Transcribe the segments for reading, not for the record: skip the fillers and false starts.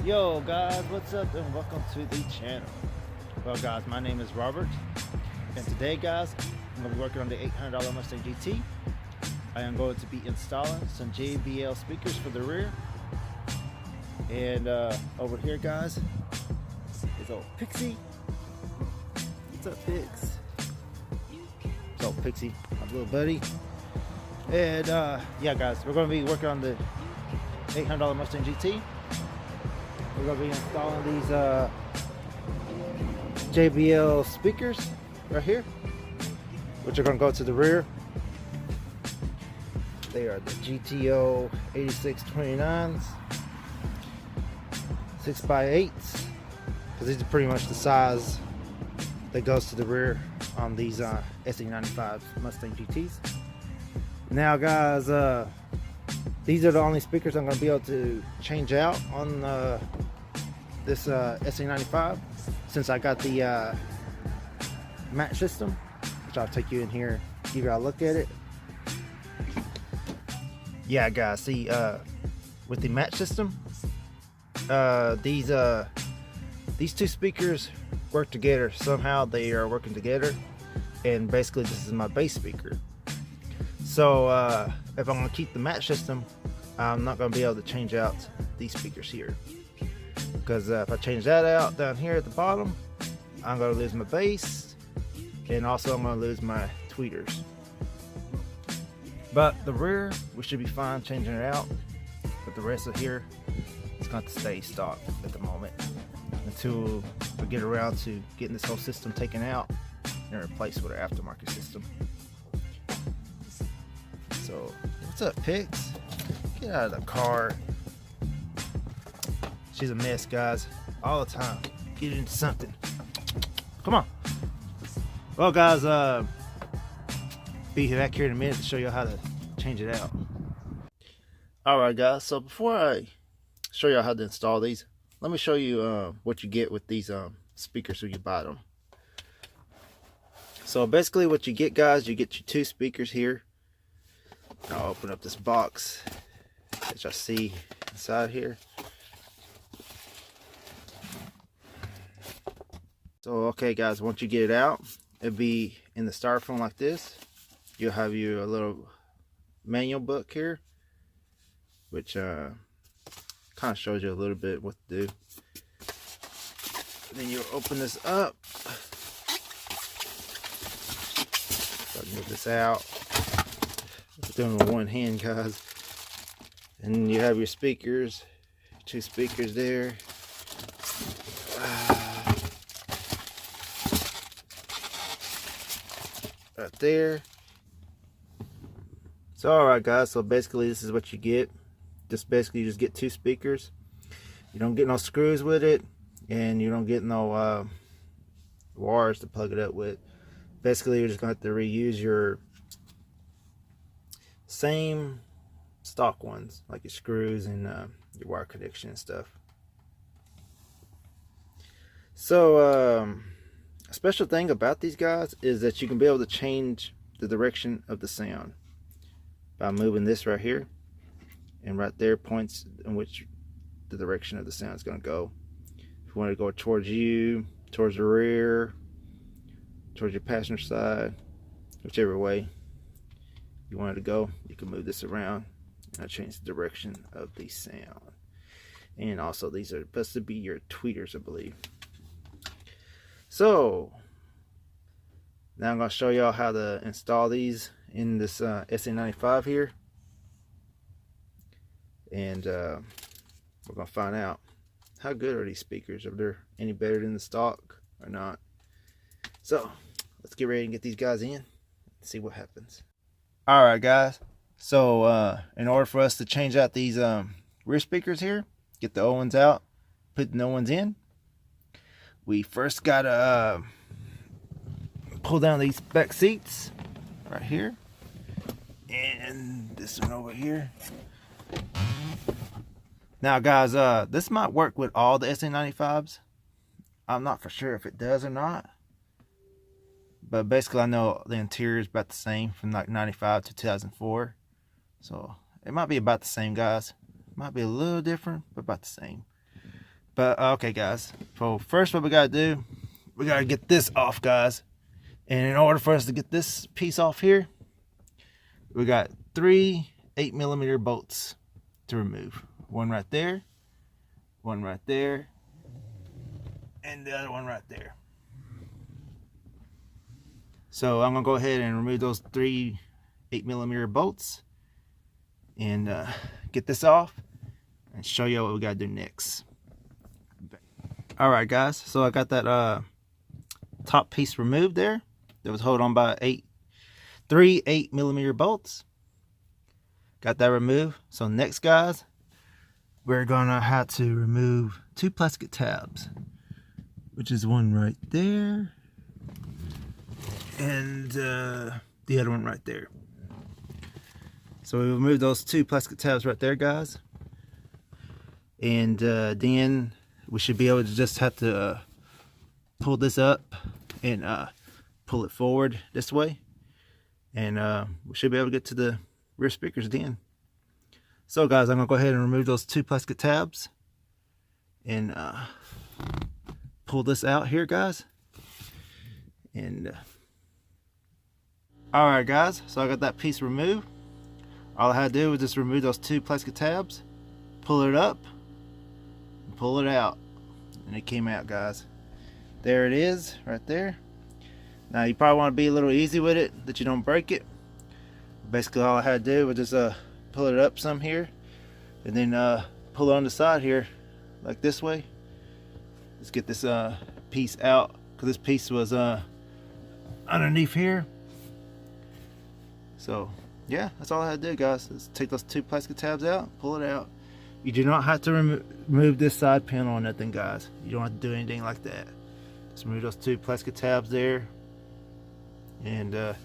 Yo guys, what's up and welcome to the channel. Well guys, my name is Robert, and today guys, I'm going to be working on the $800 Mustang GT. I am going to be installing some JBL speakers for the rear. And over here guys is old Pixie. What's up Pix? It's old Pixie, my little buddy. And yeah guys, we're going to be working on the $800 Mustang GT. We're going to be installing these JBL speakers right here, which are going to go to the rear. They are the GTO 8629s, 6x8s, because these are pretty much the size that goes to the rear on these SN95 Mustang GTs. Now guys, these are the only speakers I'm going to be able to change out on this SN95, since I got the match system, which I'll take you in here, give you a look at it. Yeah guys, see, with the match system, these two speakers work together. Somehow they are working together, and basically this is my bass speaker. So if I'm going to keep the match system, I'm not going to be able to change out these speakers here, because if I change that out down here at the bottom, I'm going to lose my bass, and also I'm going to lose my tweeters. But the rear, we should be fine changing it out, but the rest of here is going to stay stock at the moment until we get around to getting this whole system taken out and replaced with an aftermarket system. So what's up Pix? Get out of the car. She's a mess guys, all the time. Get into something. Come on. Well guys, be back here in a minute to show you how to change it out. Alright guys, so before I show you how to install these, let me show you what you get with these speakers when you buy them. So basically what you get guys, you get your two speakers here. I'll open up this box that y'all see inside here. So okay guys, once you get it out, it'll be in the styrofoam like this. You'll have your little manual book here, which kind of shows you a little bit what to do. And then you'll open this up. So move this out. I'm doing it with one hand guys. And you have your speakers, two speakers there. Right there. So alright guys, so basically this is what you get. Just basically you just get two speakers. You don't get no screws with it, and you don't get no wires to plug it up with. Basically you're just going to have to reuse your same stock ones, like your screws and your wire connection and stuff. So a special thing about these guys is that you can be able to change the direction of the sound by moving this right here, and right there points in which the direction of the sound is going to go. If you want to go towards you, towards the rear, towards your passenger side, whichever way you want it to go, you can move this around and change the direction of the sound. And also these are supposed to be your tweeters, I believe. So now I'm going to show y'all how to install these in this SN95 here, and we're going to find out how good are these speakers, if they're any better than the stock or not. So let's get ready and get these guys in and see what happens. Alright guys, so in order for us to change out these rear speakers here, get the old ones out, put the new ones in, we first gotta pull down these back seats right here, and this one over here. Now guys, this might work with all the SN95s. I'm not for sure if it does or not, but basically I know the interior is about the same from like 95 to 2004, so it might be about the same guys. Might be a little different, but about the same. But okay guys, so first what we gotta do, we gotta get this off guys. And in order for us to get this piece off here, we got 3 8mm bolts to remove. One right there, one right there, and the other one right there. So I'm gonna go ahead and remove those 3 8mm bolts and get this off and show you what we gotta do next. Alright guys, so I got that top piece removed there that was held on by 3 8mm bolts. Got that removed. So next guys, we're gonna have to remove 2 plastic tabs, which is one right there and the other one right there. So we remove those 2 plastic tabs right there guys, and then we should be able to just have to pull this up and pull it forward this way, and we should be able to get to the rear speakers then. So guys, I'm gonna go ahead and remove those 2 plastic tabs and pull this out here guys. And alright guys, so I got that piece removed. All I had to do was just remove those 2 plastic tabs, pull it up, and pull it out, and it came out guys. There it is right there. Now you probably want to be a little easy with it, that you don't break it. Basically all I had to do was just pull it up some here, and then pull it on the side here like this way. Let's get this piece out, because this piece was underneath here. So yeah, that's all I had to do guys. Let's take those 2 plastic tabs out, pull it out. You do not have to remove this side panel or nothing guys. You don't have to do anything like that. Just remove those 2 plastic tabs there, and it'd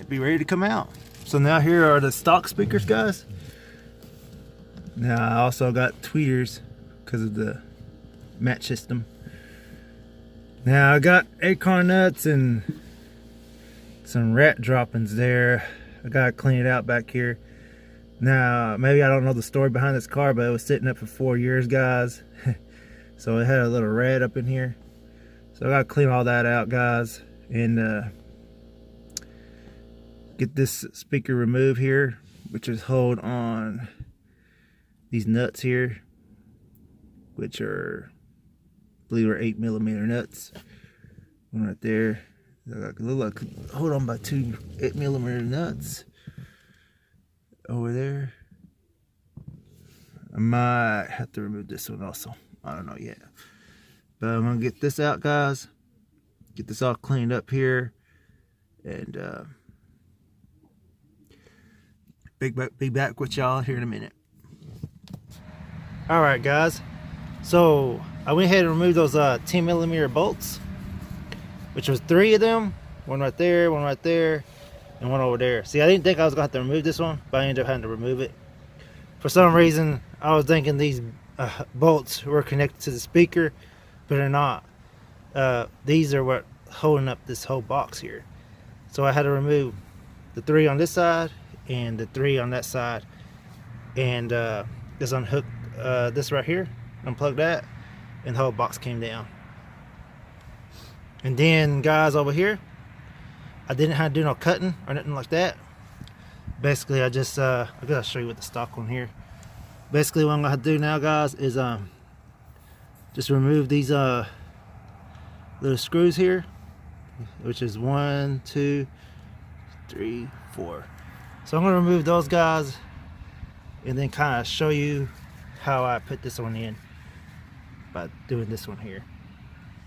be ready to come out. So now here are the stock speakers guys. Now I also got tweeters because of the match system. Now I got acorn nuts and some rat droppings there. I gotta clean it out back here. Now maybe I don't know the story behind this car, but it was sitting up for 4 years guys. So it had a little rat up in here. So I gotta clean all that out guys, and get this speaker removed here, which is hold on these nuts here, which are, I believe, are 8mm nuts. One right there. Look like hold on by 2 8mm nuts over there. I might have to remove this one also. I don't know yet. But I'm gonna get this out guys. Get this all cleaned up here, and be back with y'all here in a minute. Alright guys, so I went ahead and removed those 10mm bolts, which was 3 of them. One right there, one right there, and one over there. See, I didn't think I was gonna have to remove this one, but I ended up having to remove it. For some reason I was thinking these bolts were connected to the speaker, but they're not. These are what holding up this whole box here. So I had to remove the 3 on this side and the 3 on that side, and just unhook this right here, unplug that, and the whole box came down. And then guys, over here I didn't have to do no cutting or nothing like that. Basically I just I gotta show you what the stock one here. Basically what I'm gonna have to do now guys is just remove these little screws here, which is 1, 2, 3, 4. So I'm gonna remove those guys and then kind of show you how I put this one in by doing this one here.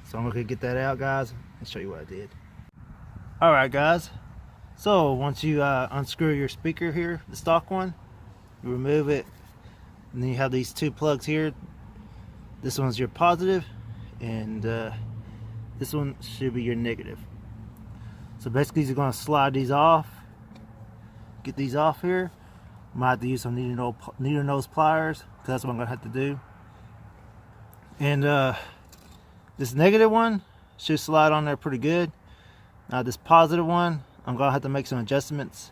So I'm gonna get that out guys and show you what I did. Alright guys, so once you unscrew your speaker here, the stock one, you remove it, and then you have these 2 plugs here. This one's your positive, and this one should be your negative. So basically you're going to slide these off, get these off here. Might have to use some needle nose pliers, because that's what I'm going to have to do. And this negative one should slide on there pretty good. Now this positive one, I'm going to have to make some adjustments.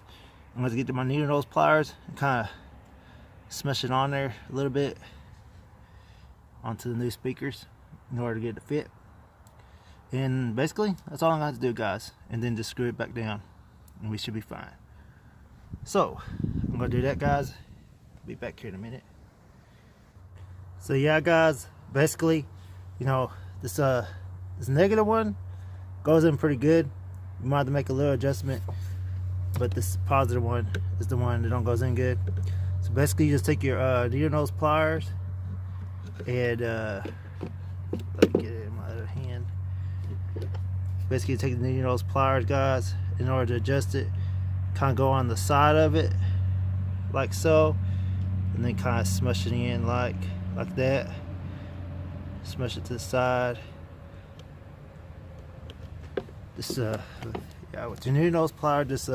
I'm going to get to my needle nose pliers and kind of smush it on there a little bit. onto the new speakers in order to get it to fit. And basically that's all I'm going to do, guys, and then just screw it back down and we should be fine. So I'm going to do that, guys. Be back here in a minute. So yeah, guys, basically, you know, this negative one goes in pretty good. You might have to make a little adjustment, but this positive one is the one that don't goes in good. So basically you just take your needle nose pliers and let me get it in my other hand. Basically you take the needle nose pliers, guys, in order to adjust it. Kind of go on the side of it like so, and then kind of smush it in like that. Smush it to the side. Just yeah, with your needle nose plier, just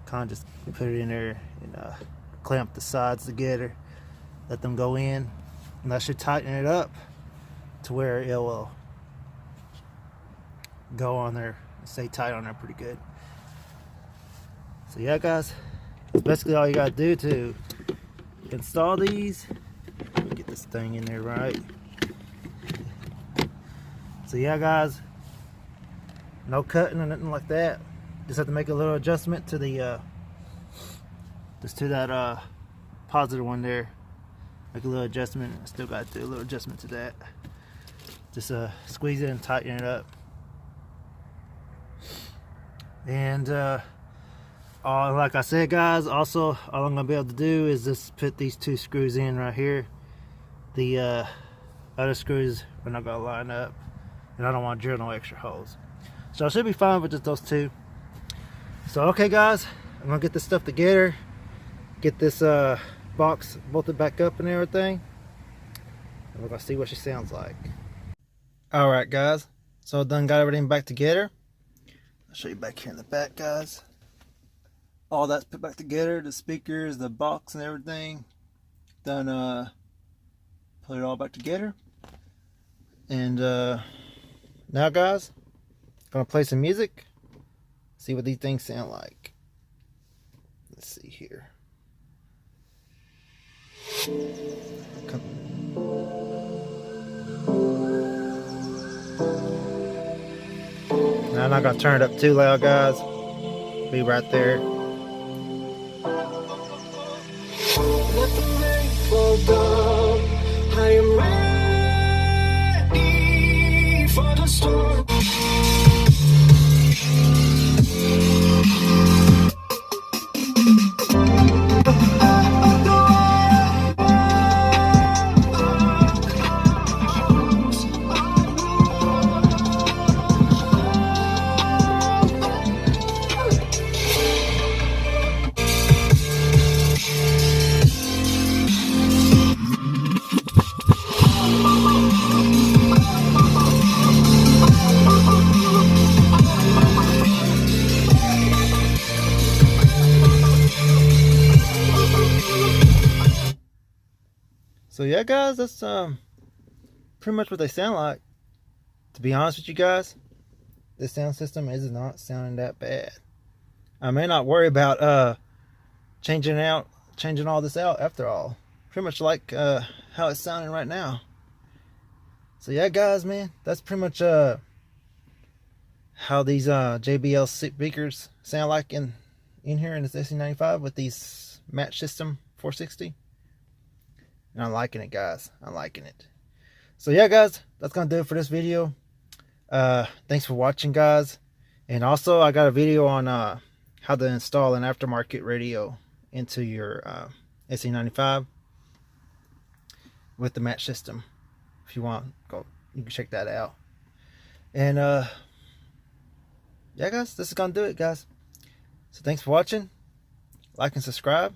kind of just put it in there and clamp the sides together, let them go in, and that should tighten it up to where it will go on there and stay tight on there pretty good. So yeah, guys, that's basically all you gotta do to install these. Let me get this thing in there right. So yeah, guys, no cutting or nothing like that. Just have to make a little adjustment to the just to that positive one there. Make a little adjustment. I still got to do a little adjustment to that. Just squeeze it and tighten it up. And like I said, guys, also all I'm gonna be able to do is just put these two screws in right here. The other screws are not gonna line up, and I don't want to drill no extra holes. So I should be fine with just those two. So okay, guys, I'm gonna get this stuff together, get this box bolted back up and everything, and we're gonna see what she sounds like. Alright, guys, so done got everything back together. I'll show you back here in the back, guys. All that's put back together, the speakers, the box and everything. Done put it all back together. And now, guys, gonna play some music, see what these things sound like. Let's see here. Now I'm not gonna turn it up too loud, guys. Be right there. Let the rain fall down. I am ready for the storm. So yeah, guys, that's pretty much what they sound like. To be honest with you guys, this sound system is not sounding that bad. I may not worry about changing all this out after all. Pretty much like how it's sounding right now. So yeah, guys, man, that's pretty much how these JBL speakers sound like in here in this SN95 with these match system 460. And I'm liking it, guys. I'm liking it. So yeah, guys, that's gonna do it for this video. Thanks for watching, guys. And also I got a video on how to install an aftermarket radio into your SN95 with the match system. If you want, go, you can check that out. And yeah, guys, this is gonna do it, guys. So thanks for watching. Like and subscribe.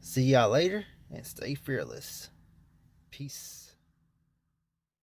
See y'all later, and stay fearless. Peace.